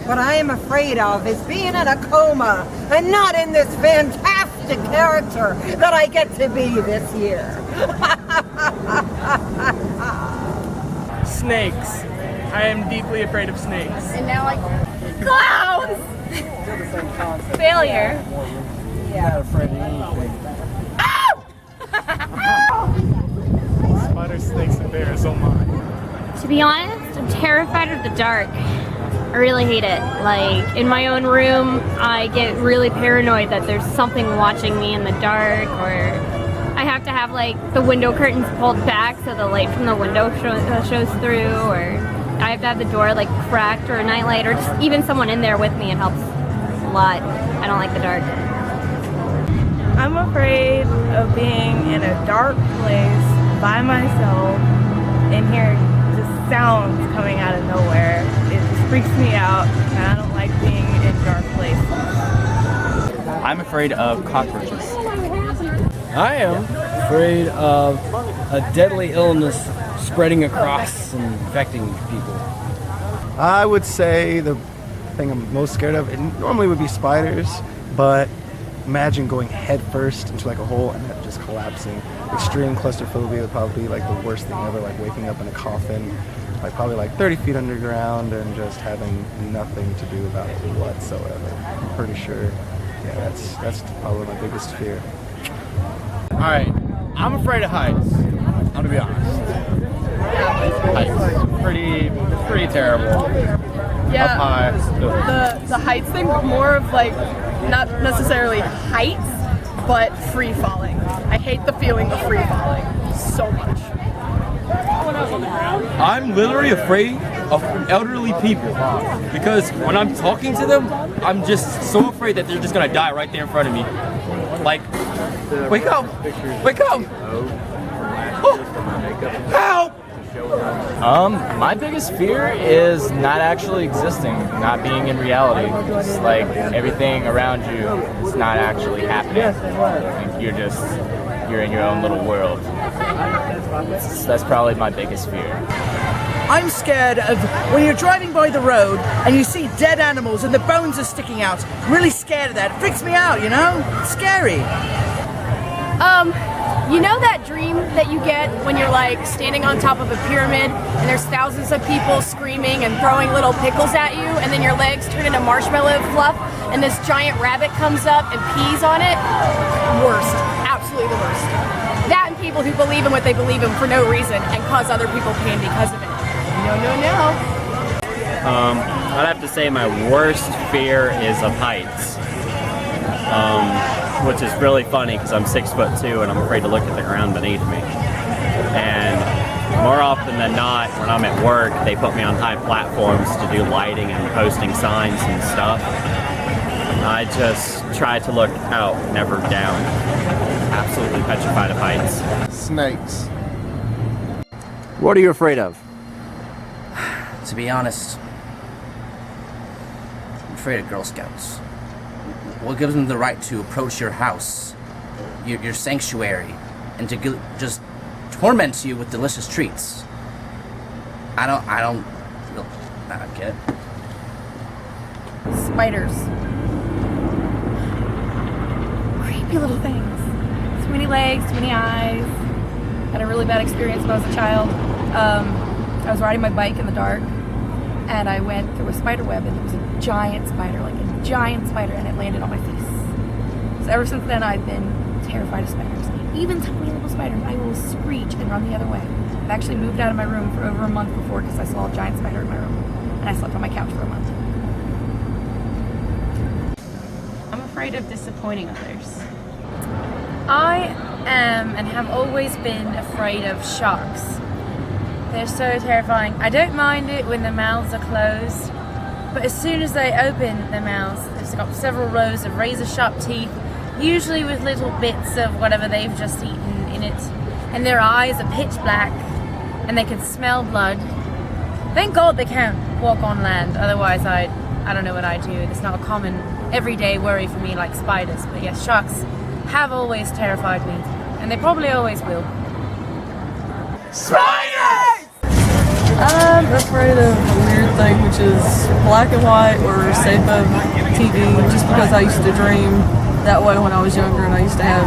What I am afraid of is being in a coma and not in this fantastic character that I get to be this year. Snakes. I am deeply afraid of snakes. And now clowns! Failure. I'm not afraid of anything. Spiders, snakes, and bears, oh my. To be honest, I'm terrified of the dark. I really hate it. Like, in my own room, I get really paranoid that there's something watching me in the dark, or I have to have, like, the window curtains pulled back so the light from the window shows through, or I have to have the door, like, cracked, or a nightlight, or just even someone in there with me. It helps a lot. I don't like the dark. I'm afraid of being in a dark place by myself and hearing just sounds coming out of nowhere. It just freaks me out, and I don't like being in dark places. I'm afraid of cockroaches. I am afraid of a deadly illness spreading across and infecting people. I would say the thing I'm most scared of, it normally would be spiders, but imagine going head first into like a hole and then just collapsing. Extreme claustrophobia would probably be like the worst thing ever, like waking up in a coffin, like probably like 30 feet underground and just having nothing to do about it whatsoever. I'm pretty sure, yeah, that's probably my biggest fear. Alright, I'm afraid of heights. I'm gonna be honest. Heights. It's pretty terrible. Yeah, Up high. the heights thing, more of like, not necessarily heights, but free falling. I hate the feeling of free falling so much. I'm literally afraid of elderly people because when I'm talking to them, I'm just so afraid that they're just gonna die right there in front of me. Like, wake up! Wake up! Oh, help! My biggest fear is not actually existing, not being in reality. It's like everything around you is not actually happening. Like you're in your own little world. That's probably my biggest fear. I'm scared of when you're driving by the road and you see dead animals and the bones are sticking out. I'm really scared of that. It freaks me out, you know? It's scary. You know that dream that you get when you're like standing on top of a pyramid and there's thousands of people screaming and throwing little pickles at you, and then your legs turn into marshmallow fluff and this giant rabbit comes up and pees on it? Worst. Absolutely the worst. That and people who believe in what they believe in for no reason and cause other people pain because of it. No, no, no. I'd have to say my worst fear is of heights. Which is really funny because I'm 6'2" and I'm afraid to look at the ground beneath me. And more often than not, when I'm at work, they put me on high platforms to do lighting and posting signs and stuff. I just try to look out, never down. Absolutely petrified of heights. Snakes. What are you afraid of? To be honest, I'm afraid of Girl Scouts. What gives them the right to approach your house, your sanctuary, and to just torment you with delicious treats? I don't get it. Spiders. Creepy little things. Too many legs, too many eyes. Had a really bad experience when I was a child. I was riding my bike in the dark and I went through a spider web and there was a giant spider, like a giant spider, and it landed on my face. So ever since then I've been terrified of spiders. Even tiny little spiders, I will screech and run the other way. I've actually moved out of my room for over a month before because I saw a giant spider in my room and I slept on my couch for a month. I'm afraid of disappointing others. I am and have always been afraid of sharks. They're so terrifying. I don't mind it when the mouths are closed, but as soon as they open their mouths, they've got several rows of razor sharp teeth, usually with little bits of whatever they've just eaten in it, and their eyes are pitch black, and they can smell blood. Thank God they can't walk on land, otherwise I don't know what I'd do. It's not a common everyday worry for me like spiders, but yes, sharks have always terrified me, and they probably always will. Spiders! I'm afraid of weird thing, which is black and white or SEPA TV, just because I used to dream that way when I was younger, and I used to have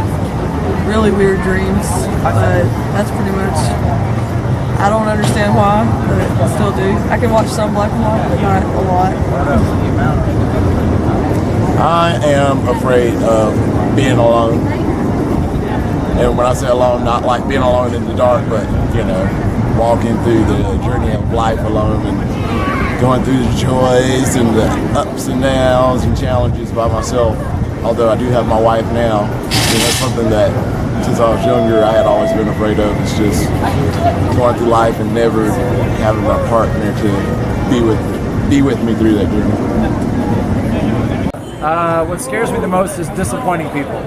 really weird dreams. But that's pretty much, I don't understand why, but I still do. I can watch some black and white, but not a lot. I am afraid of being alone. And when I say alone, not like being alone in the dark, but, you know, walking through the journey of life alone and going through the joys and the ups and downs and challenges by myself. Although I do have my wife now, and that's something that since I was younger I had always been afraid of. It's just going through life and never having my partner to be with me through that journey. What scares me the most is disappointing people.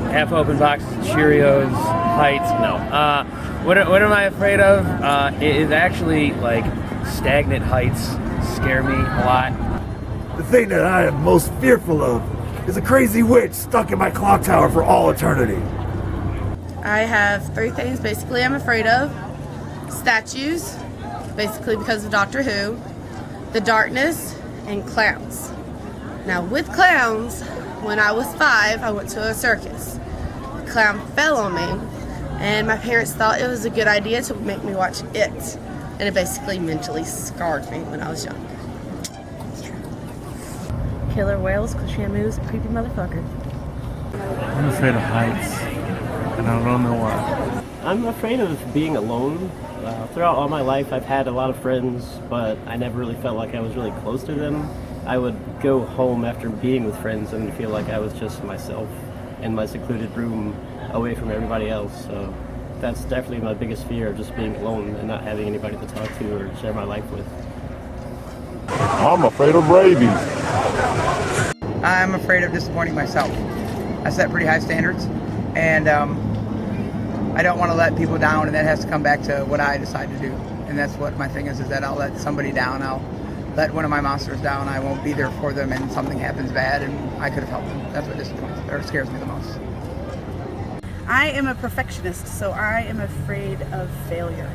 Half open boxes of Cheerios, heights. No. What am I afraid of? It is actually like stagnant heights scare me a lot. The thing that I am most fearful of is a crazy witch stuck in my clock tower for all eternity. I have 3 things basically I'm afraid of. Statues, basically because of Doctor Who, the darkness, and clowns. Now with clowns, when I was 5, I went to a circus. A clown fell on me, and my parents thought it was a good idea to make me watch it. And it basically mentally scarred me when I was young. Killer whales, because Shamu's a creepy motherfucker. I'm afraid of heights, and I don't know why. I'm afraid of being alone. Throughout all my life, I've had a lot of friends, but I never really felt like I was really close to them. I would go home after being with friends and feel like I was just myself in my secluded room away from everybody else. So that's definitely my biggest fear, of just being alone and not having anybody to talk to or share my life with. I'm afraid of rabies. I'm afraid of disappointing myself. I set pretty high standards, and I don't want to let people down, and that has to come back to what I decide to do. And that's what my thing is that I'll let somebody down. I'll let one of my monsters down. I won't be there for them, and something happens bad, and I could have helped them. That's what disappoints or scares me the most. I am a perfectionist, so I am afraid of failure.